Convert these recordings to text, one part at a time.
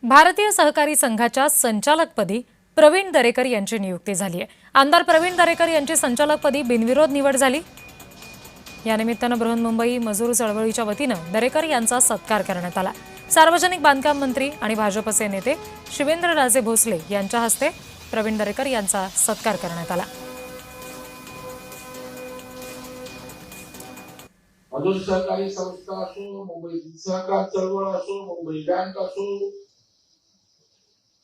भारतीय सहकारी संघाच्या संचालकपदी प्रवीण दरेकर यांची नियुक्ती झाली आहे। आमदार प्रवीण दरेकर यांची संचालकपदी बिनविरोध निवड झाली। या निमित्तानं बृहन्मुंबई मजूर चळवळीच्या वतीनं दरेकर यांचा सत्कार करण्यात आला। सार्वजनिक बांधकाम मंत्री आणि भाजपचे नेते शिवेंद्रराजे भोसले यांच्या हस्ते प्रवीण दरेकर यांचा सत्कार करण्यात आला। मजूर सहकारी संस्था असो, मुंबई सहकार चळवळ असो, मुंबई बँक असो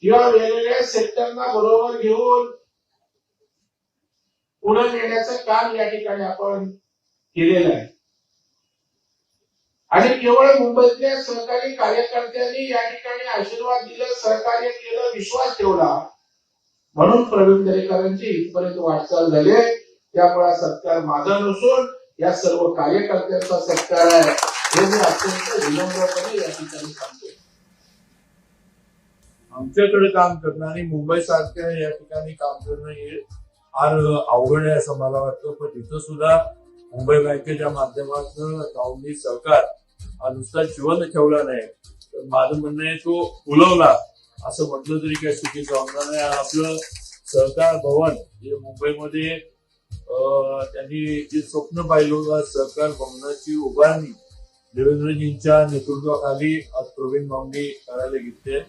किंवा वेगवेगळ्या सेक्टरना बरोबर घेऊन पुढे नेण्याचं काम या ठिकाणी आपण केलेलं आहे। आणि केवळ मुंबईतल्या सहकारी कार्यकर्त्यांनी या ठिकाणी आशीर्वाद दिले, सहकार्य केलं, विश्वास ठेवला म्हणून प्रवीण दरेकरांची इथपर्यंत वाटचाल झाली। त्यामुळे सत्कार माझा नसून या सर्व कार्यकर्त्यांचा सत्कार आहे हे मी अत्यंत विनम्रपणे या ठिकाणी सांगतो। आमच्याकडे काम करणं आणि मुंबई सारख्या या ठिकाणी काम करणं हे फार अवघड आहे असं मला वाटतं। पण तिथं सुद्धा मुंबई बँकेच्या माध्यमातून गावनी सहकार हा नुसता जिवंत ठेवला नाही, तर माझं म्हणणं आहे तो फुलवला असं म्हटलं तरी काही चुकीचं होणार नाही। आपलं सहकार भवन हे मुंबईमध्ये त्यांनी जे स्वप्न पाहिलं सहकार भवनाची उभारणी देवेंद्रजींच्या नेतृत्वाखाली आज प्रवीण भाऊंनी करायला घेतली।